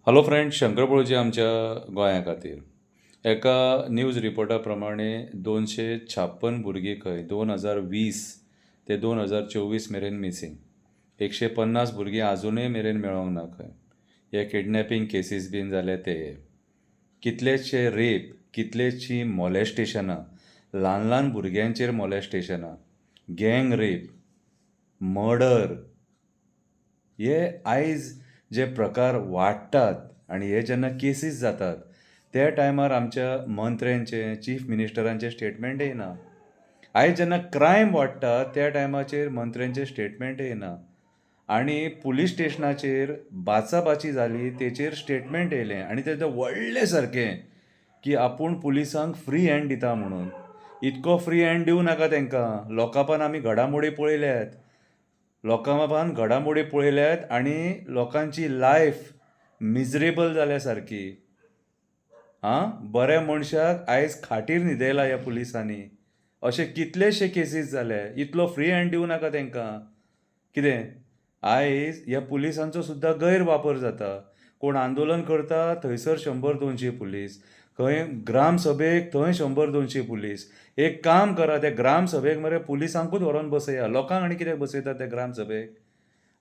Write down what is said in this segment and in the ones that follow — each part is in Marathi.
हॅलो फ्रेंड, शंकर पळोवची आमच्या गोंया खातीर एका न्यूज रिपोर्टा प्रमाणे 256 भुरगीं खंय 2020 ते 2024 मेरेन मिसींग. 150 भुरगीं आजुनूय मेरेन मेळोंक ना खंय. हे किडनॅपिंग केसीस बीन जाले ते. कितलेशे रेप, कितलेशीं मॉलेस्टेशनां, ल्हान ल्हान भुरग्यांचेर मॉलेस्टेशनां, गँग रेप, मर्डर. हे आयज जे प्रकार वाडटात आनी हे जेन्ना केसीस जातात त्या टायमार आमच्या मंत्र्यांचे चीफ मिनिस्टरांचे स्टेटमेंट येना. आयज जेन्ना क्रायम वाडटा त्या टायमाचेर मंत्र्यांचे स्टेटमेंट येना. आनी पुलीस स्टेशनाचेर बाचाबाची जाली तेचेर स्टेटमेंट येयलें आनी तें व्हडलें सारकें की आपूण पुलिसांक फ्री हँड दिता म्हणून. इतको फ्री हँड दिवं नाका तांकां. लोकांपान आमी घडामोडी पळयल्यात. लोकांपान घडामोडी पळयल्यात आनी लोकांची लायफ मिजरेबल जाल्या सारकी. बऱ्या मनशाक आयज खाटीर न्हिदयला ह्या पुलिसांनी. अशे कितलेशे केसीस जाले. इतलो फ्री हँड दिवं नाका तांकां. कितें आयज ह्या पुलिसांचो सुद्दां गैरवापर जाता. कोण आंदोलन करता थंयसर 100-200 पुलीस, खंय ग्रामसभेक थंय 100-200 पुलीस. एक काम करा, त्या ग्रामसभेक मरे पुलिसांकूच व्हरोन बसया. लोकांक आनी कित्याक बसयतात त्या ग्रामसभेक.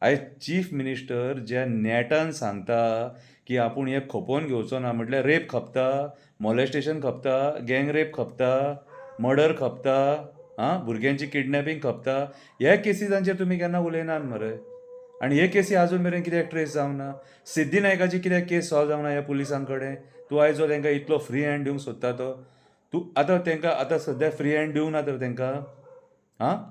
आयज चीफ मिनिस्टर ज्या नेटान सांगता की आपूण हे खपोवन घेवचो ना, म्हटल्यार रेप खपता, मॉलेस्टेशन खपता, गँग रेप खपता, मर्डर खपता, भुरग्यांची किडनॅपिंग खपता. ह्या केसीसांचेर तुमी केन्ना उलयनात मरे. आनी हे केसी आजून मेरेन कित्याक ट्रेस जावंक ना. सिद्धी नायकाची कित्याक केस सॉल्व जावंक ना ह्या पुलिसां कडेन. तूं आयज जो तांकां इतलो फ्री हँड दिवंक सोदता तो तूं आतां तांकां आतां सद्या फ्री हँड दिवंक ना तर तांकां.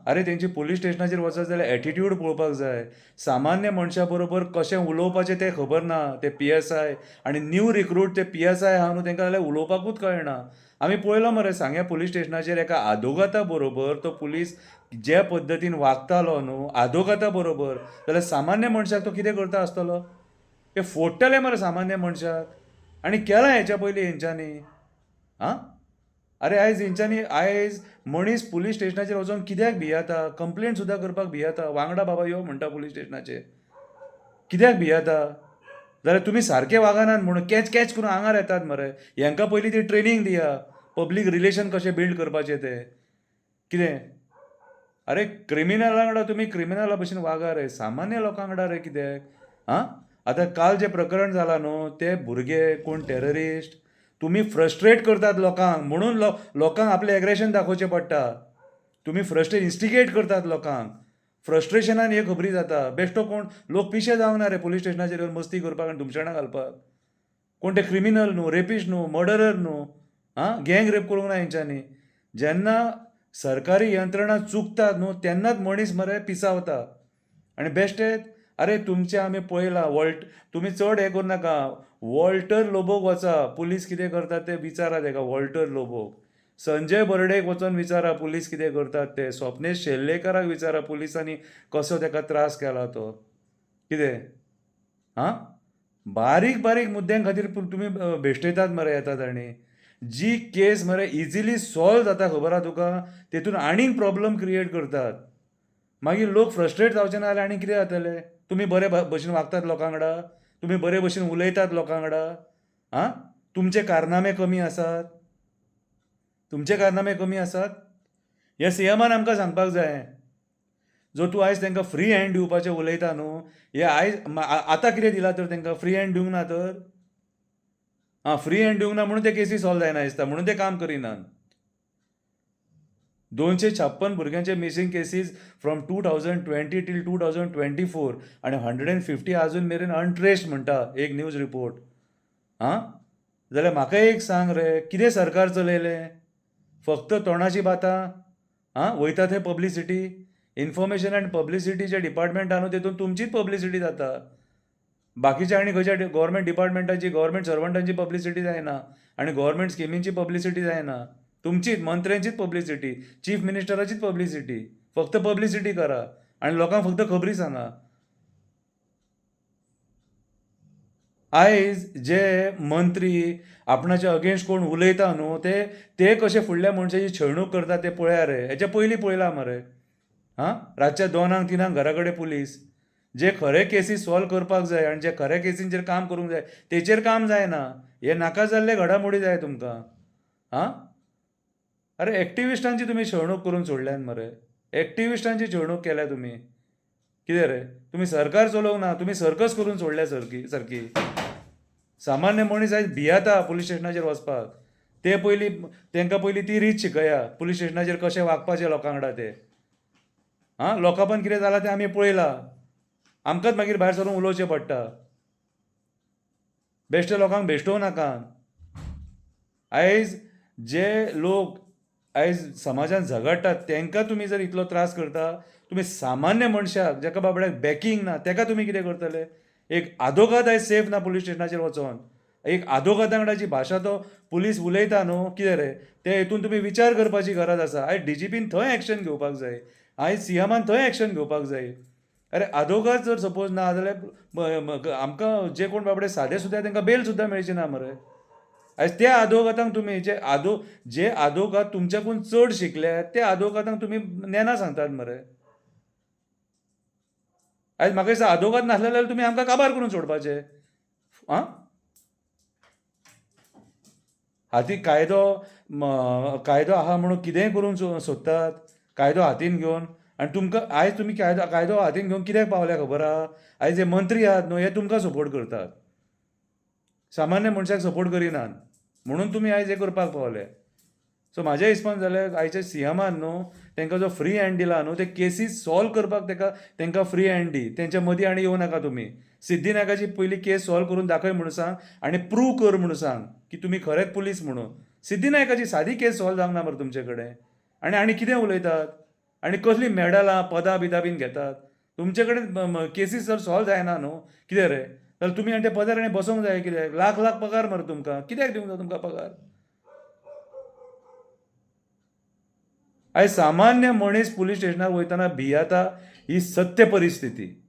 आरे तेंची पुलीस स्टेशनाचेर वचत जाल्यार एटिट्यूड पळोवपाक जाय. सामान्य मनशा बरोबर कशें उलोवपाचें तें खबर ना. ते PSI आनी न्यू रिक्रूट ते PSI आहा न्हू तांकां जाल्यार उलोवपाकूच कळना. आमी पळयलो मरे सांग्या पुलीस स्टेशनाचेर एका आदोगाता बरोबर तो पुलीस जे पद्दतीन वागतालो न्हू आदोगाता बरोबर, जाल्यार सामान्य मनशाक तो कितें करता आसतलो. ते फोडटले मरे सामान्य मनशाक. आनी केलां हेच्या पयलीं हेंच्यांनी. अरे आयज हेंच्यांनी आयज मनीस पुलीस स्टेशनाचेर वचोन कित्याक भियाता. कंप्लेंट सुद्दां करपाक भियाता. वांगडा बाबा यो म्हणटा पुलीस स्टेशनाचेर. कित्याक भियाता. जाल्यार तुमी सारके वागनात म्हणून कॅच कॅच करून आंगार येतात मरे. हेंकां पयलीं ती ट्रेनींग दिया. पब्लीक रिलेशन कशें बिल्ड करपाचें तें. कितें अरे क्रिमिनला वांगडा तुमी क्रिमिनला भशेन वागा रे. सामान्य लोकां वांगडा रे कित्याक. आतां काल जें प्रकरण जालां न्हू ते भुरगे कोण टेररिस्ट. तुमी फ्रस्ट्रेट करतात लोकांक म्हणून लोकांक आपलें एग्रेशन दाखोवचें पडटा. तुमी फ्रस्ट्रेट इन्स्टिगेट करतात लोकांक. फ्रस्ट्रेशनान हे खबरी जाता. बेश्टो कोण लोक पिशे जावंक ना रे पुलीस स्टेशनाचेर येवन मस्ती करपाक आनी धुमशाणां घालपाक. कोण ते क्रिमिनल न्हू, रेपिस्ट न्हू, मर्डरर न्हू. गँग रेप करूंक ना हेंच्यांनी. जेन्ना सरकारी यंत्रणा चुकतात न्हू तेन्नाच मनीस मरे पिसावता. आनी बेश्टेच अरे तुमचें आमी पळयलां तुमी चड हें करूं नाका. वॉल्टर लोबोक वचा. पुलीस कितें करतात तें विचारा तेका. वॉल्टर लोबोक. संजय बर्डेक वचोन विचारा पुलीस कितें करतात ते. स्वप्नेश शेल्लेकराक विचारा पुलिसांनी कसो तेका त्रास केला तो. कितें बारीक बारीक मुद्द्यां खातीर तुमी बेश्टयतात मरे येतात आनी. जी केस मरे इजिली सॉल्व जाता खबर आहा तुका तेतून आनीक प्रॉब्लम क्रिएट करतात. मागीर लोक फ्रस्ट्रेट जावचे ना जाल्यार आनी कितें जातलें. तुमी बरे भशेन वागतात लोकां वांगडा. तुमी बरे भशेन उलयतात लोकां वांगडा. तुमचे कारनामे कमी आसात. तुमचे कारनामे कमी आसात. हे CMान आमकां सांगपाक जाय. जो तूं आयज तांकां फ्री हँड दिवपाचें उलयता न्हू हे आयज आतां कितें दिलां तर तांकां फ्री हँड दिवंक ना तर. फ्री हँड दिवंक ना म्हणून ते केसी सॉल्व जायना दिसता. म्हणून ते काम करिनात. 256 भुरग्यांचे मिसींग केसीस फ्रॉम 2020 टील 2024 आनी 150 आजून मेरेन अनट्रेस्ड म्हणटा एक न्यूज रिपोर्ट. जाल्यार म्हाका एक सांग रे कितें सरकार चलयलें. फक्त तोंडाची बातां. वयता थंय पब्लिसिटी. इन्फॉर्मेशन एंड पब्लिसिटी जे डिपार्टमेंट आहा न्हू तेतून तुमचीच पब्लिसिटी जाता. बाकीच्या आनी खंयच्या गव्हर्मेंट डिपार्टमेंटाची गव्हर्मेंट सर्वंटांची पब्लिसिटी जायना आनी गव्हर्मेंट स्किमींची पब्लिसिटी जायना. तुमचीच मंत्र्यांचीच पब्लिसिटी, चीफ मिनिस्टराचीच पब्लिसिटी. फक्त पब्लिसिटी करा आनी लोकांक फक्त खबरी सांगा. आयज जे मंत्री आपणाच्या अगेन्स्ट कोण उलयता न्हू ते कशे फुडल्या मनशाची छळणूक करता ते पळया रे. हेच्या पयलीं पळयलां मरे. रातच्या 2-3 घरा कडेन पुलीस. जे खरे केसीस सॉल्व करपाक जाय आनी जे खऱ्या केसींचेर काम करूंक जाय तेचेर काम जायना. हे नाका जाल्ले घडामोडी जाय तुमकां. हां अरे एक्टिविस्टांची तुमी छळणूक करून सोडल्यान मरे. एक्टिविस्टांची छळणूक केल्या तुमी. कितें रे तुमी सरकार चलोवंक ना, तुमी सर्कस करून सोडल्या सारकी. सामान्य मनीस आयज भियाता पुलीस स्टेशनाचेर वचपाक. ते पयलीं तांकां पयलीं ती रीत शिकया पुलीस स्टेशनाचेर कशें वागपाचें लोकां वांगडा ते. लोकांपण कितें जालां तें आमी पळयलां. आमकांच मागीर भायर सरून उलोवचें पडटा. बेश्टे लोकांक भेश्टोवं नाका. आयज जे लोक आयज समाजांत झगडटात तांकां तुमी जर इतलो त्रास करता, तुमी सामान्य मनशाक जाका बाबड्याक बॅकींग ना ताका तुमी कितें करतले. एक आदोगाद आयज सेफ ना पुलीस स्टेशनाचेर वचोन. एक आदोगादा वांगडाची भाशा तो पुलीस उलयता न्हू कितें रे ते हितून तुमी विचार करपाची गरज आसा. आयज DGPन थंय एक्शन घेवपाक जाय. आयज CMन थंय एक्शन घेवपाक जाय. अरे आदोगाद जर सपोज ना जाल्यार आमकां जे कोण बाबडे सादे सुद्दां तांकां बेल सुद्दां मेळची ना मरे. आयज त्या आदोगादांक तुमी जे आदोगाद तुमच्याकून चड शिकल्यात ते आदोगादांक तुमी नेना सांगतात मरे. आयज म्हाका दिसता आदोगाद नासले जाल्यार तुमी आमकां काबार करून सोडपाचे. हाती कायदो आहा म्हणून कितेंय करून सोदतात कायदो हातीन घेवन. आनी तुमकां आयज तुमी कायदो हातीन घेवन कित्याक पावल्या खबर आहा. आयज जे मंत्री आहात न्हू हे तुमकां सपोर्ट करतात. सामान्य मनशाक सपोर्ट करिनात म्हणून तुमी आयज हे करपाक पावले. सो म्हाज्या हिसपान जाल्यार आयच्या CMन न्हू तांकां जो फ्री हँड दिला न्हू ते केसीस सॉल्व करपाक तांकां फ्री हँड दी. तेंच्या मदीं आनी येवं नाका तुमी. सिद्धीनायकाची पयली केस सॉल्व करून दाखय म्हणून सांग आनी प्रूव कर म्हणून सांग की तुमी खरेच पुलीस म्हणून. सिद्धीनायकाची सादी केस सॉल्व जावंक ना मरे तुमचे कडेन. आनी कितें उलयतात आनी कसलीं मॅडलां पदां बिदां बीन घेतात. तुमचे कडेन केसीस जर सॉल्व जायना न्हू कितें रे जाल्यार तुमी आनी त्या पदार आनी बसोंक जाय कित्याक. लाख लाख पगार मरे तुमकां. कित्याक दिवंक जाय तुमकां पगार. आयज सामान्य मनीस पुलीस स्टेशनार वयतना भियाता. ही सत्य परिस्थिती.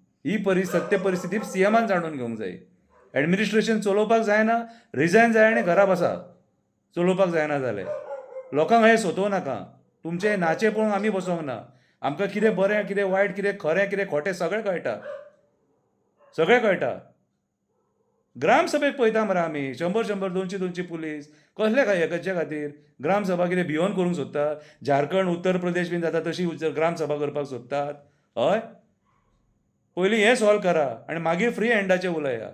सत्य परिस्थिती CMन जाणून घेवंक जाय. एडमिनिस्ट्रेशन चलोवपाक जायना रिजायन जाय आनी घरा बसा. चलोवपाक जायना जाल्यार लोकांक हे सोदूं नाका. तुमचे नाचे पळोवंक आमी बसोंक ना. आमकां कितें बरें कितें वायट कितें खरें कितें खोटें सगळें कळटा. ग्रामसभेक पळयता मरे आमी 100 200 पुलीस कसले हेचे खातीर. ग्रामसभा कितें भिवन करूंक सोदतात. झारखंड उत्तर प्रदेश बीन जाता तशी ग्रामसभा करपाक सोदतात. हय पयलीं हें सॉल्व करा आनी मागीर फ्री हँडाचें उलया.